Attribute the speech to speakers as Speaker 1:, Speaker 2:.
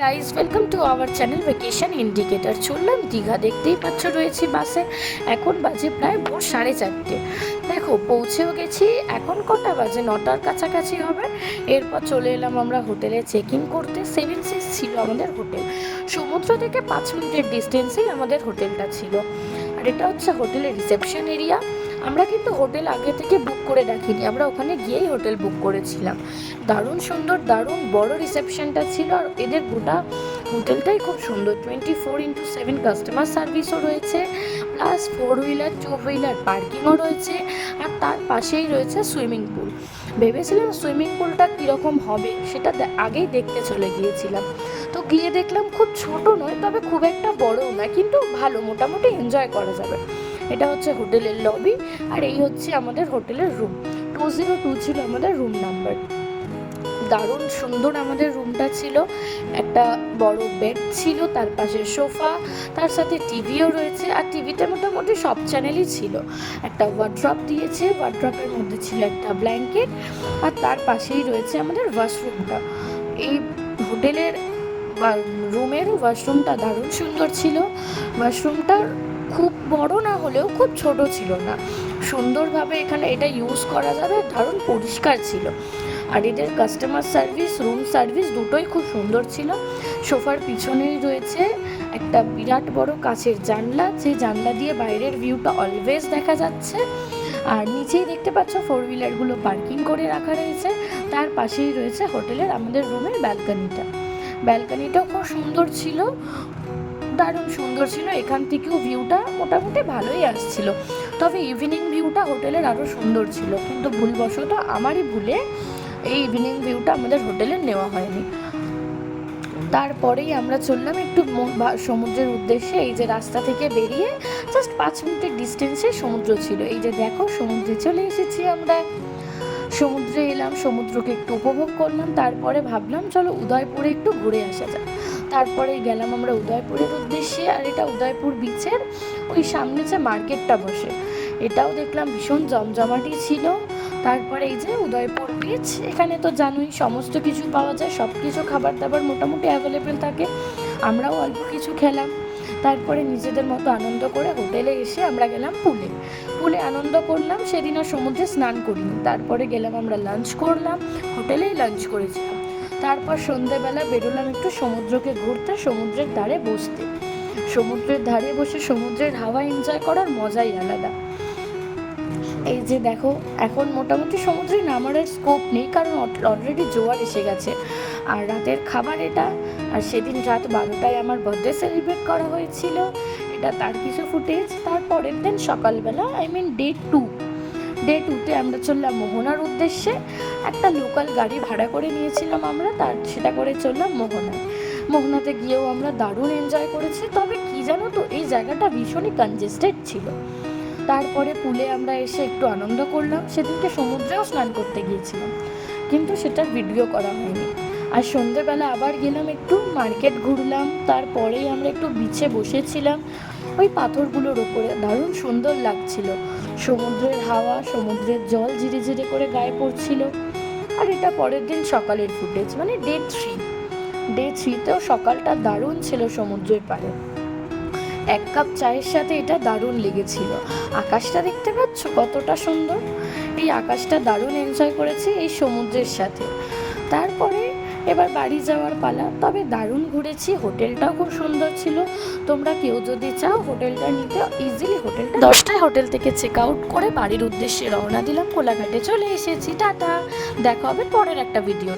Speaker 1: Guys, welcome to our channel vacation indicator. চললাম দীঘা, দেখতেই পাচ্ছ রয়েছি বাসে। এখন বাজে প্রায় ভোর 4:30। দেখো পৌঁছেও গেছি। এখন কটা বাজে? 9টার কাছাকাছি হবে। এরপর চলে এলাম আমরা হোটেলে চেক ইন করতে। 7 সিক্স ছিল আমাদের হোটেল। সমুদ্র থেকে 5 মিনিটের ডিস্টেন্সেই আমাদের হোটেলটা ছিল। আর এটা হচ্ছে হোটেলের রিসেপশন এরিয়া। আমরা কিন্তু হোটেল আগে থেকে বুক করে রাখিনি, আমরা ওখানে গিয়েই হোটেল বুক করেছিলাম। দারুণ সুন্দর, দারুণ বড় রিসেপশনটা ছিল। আর এদের গোটা হোটেলটাই খুব সুন্দর। 24x7 কাস্টমার সার্ভিসও রয়েছে, প্লাস 4 হুইলার 2 হুইলার পার্কিংও রয়েছে। আর তার পাশেই রয়েছে সুইমিং পুল। ভেবেছিলাম সুইমিং পুলটা কীরকম হবে সেটা আগেই দেখতে চলে গিয়েছিলাম। তো গিয়ে দেখলাম খুব ছোট নয়, তবে খুব একটা বড়ও না, কিন্তু ভালো, মোটামুটি এনজয় করা যাবে। এটা হচ্ছে হোটেলের লবি। আর এই হচ্ছে আমাদের হোটেলের রুম। 202 ছিল আমাদের রুম নাম্বার। দারুণ সুন্দর আমাদের রুমটা ছিল। একটা বড় বেড ছিল, তার পাশে সোফা, তার সাথে টিভিও রয়েছে। আর টিভিতে মোটামুটি সব চ্যানেলই ছিল। একটা ওয়ার্ড্রপ দিয়েছে, ওয়ার্ড্রপের মধ্যে ছিল একটা ব্ল্যাঙ্কেট। আর তার পাশেই রয়েছে আমাদের ওয়াশরুমটা। এই হোটেলের রুমের ওয়াশরুমটা দারুণ সুন্দর ছিল। ওয়াশরুমটার খুব বড় না হলেও খুব ছোট ছিল না, সুন্দরভাবে এখানে এটা ইউজ করা যাবে। দারুণ পরিষ্কার ছিল। আর এদের কাস্টমার সার্ভিস, রুম সার্ভিস দুটোই খুব সুন্দর ছিল। সোফার পিছনেই রয়েছে একটা বিরাট বড় কাচের জানলা, যে জানলা দিয়ে বাইরের ভিউটা অলওয়েজ দেখা যাচ্ছে। আর নিচেই দেখতে পাচ্ছ 4 হুইলারগুলো পার্কিং করে রাখা রয়েছে। তার পাশেই রয়েছে হোটেলের আমাদের রুমের ব্যালকনিটাও খুব সুন্দর ছিল, দারুণ সুন্দর ছিল। এখান থেকেও ভিউটা মোটামুটি ভালোই আসছিল। তবে ইভিনিং ভিউটা হোটেলের আরও সুন্দর ছিল, কিন্তু ভুলবশত আমারই ভুলে এই ইভিনিং ভিউটা আমাদের হোটেলে নেওয়া হয়নি। তারপরেই আমরা চললাম একটু সমুদ্রের উদ্দেশ্যে। এই যে রাস্তা থেকে বেরিয়ে জাস্ট 5 মিনিটের ডিস্টেন্সে সমুদ্র ছিল। এই যে দেখো, সমুদ্রে চলে এসেছি আমরা। সমুদ্রে এলাম, সমুদ্রকে একটু উপভোগ করলাম। তারপরে ভাবলাম চলো উদয়পুরে একটু ঘুরে আসা যাক। তারপরে গেলাম আমরা উদয়পুরের উদ্দেশ্যে। আর এটা উদয়পুর বিচের ওই সামনে যে মার্কেটটা বসে, এটাও দেখলাম ভীষণ জমজমাটি ছিল। তারপরে এই যে উদয়পুর বিচ, এখানে তো জানোই সমস্ত কিছু পাওয়া যায়, সব কিছু খাবার দাবার মোটামুটি অ্যাভেলেবেল থাকে। আমরাও অল্প কিছু খেলাম। তারপরে নিজেদের মতো আনন্দ করে হোটেলে এসে আমরা গেলাম পুলে আনন্দ করলাম। সেদিন আর সমুদ্রে স্নান করিনি। তারপরে গেলাম আমরা লাঞ্চ করলাম, হোটেলেই লাঞ্চ করেছিলাম। তারপর সন্ধ্যেবেলা বেরোলাম একটু সমুদ্রকে ঘুরতে, সমুদ্রের ধারে বসতে। সমুদ্রের ধারে বসে সমুদ্রের হাওয়া এনজয় করার মজাই আলাদা। এই যে দেখো, এখন মোটামুটি সমুদ্রে নামার স্কোপ নেই, কারণ অলরেডি জোয়ার এসে গেছে। আর রাতের খাবার এটা। আর সেদিন রাত 12টায় আমার বার্থডে সেলিব্রেট করা হয়েছিল, এটা তার কিছু ফুটেজ। তারপরের দিন সকালবেলা, ডে 2তে আমরা চললাম মোহনার উদ্দেশ্যে। একটা লোকাল গাড়ি ভাড়া করে নিয়েছিলাম আমরা, সেটা করে চললাম মোহনাতে গিয়েও আমরা দারুণ এনজয় করেছি। তবে কি জানো তো, এই জায়গাটা ভীষণই কনজেস্টেড ছিল। তারপরে পুলে আমরা এসে একটু আনন্দ করলাম। সেদিনকে সমুদ্রেও স্নান করতে গিয়েছিলাম, কিন্তু সেটার ভিডিও করা হয়নি। আর সন্ধ্যেবেলা আবার গেলাম, একটু মার্কেট ঘুরলাম। তারপরেই আমরা একটু বিচে বসেছিলাম ওই পাথরগুলোর ওপরে। দারুণ সুন্দর লাগছিল, সমুদ্রের হাওয়া, সমুদ্রের জল ধীরে ধীরে করে গায়ে পড়ছিল। আর এটা পরের দিন সকালের ফুটেজ, ডে 3তেও সকালটা দারুণ ছিল সমুদ্রের পাড়ে। 1 কাপ চায়ের সাথে এটা দারুণ লেগেছিল। আকাশটা দেখতে পাচ্ছ কতটা সুন্দর। এই আকাশটা দারুণ এনজয় করেছি এই সমুদ্রের সাথে। তারপরে এবার বাড়ি যাওয়ার পালা। তবে দারুণ ঘুরেছি, হোটেলটাও খুব সুন্দর ছিল। তোমরা কেউ যদি চাও হোটেলটা নিতে, ইজিলি হোটেলটা 10টায় হোটেল থেকে চেক আউট করে বাড়ির উদ্দেশ্যে রওনা দিলাম। কোলাঘাটে চলে এসেছি। টাটা, দেখা হবে পরের একটা ভিডিও।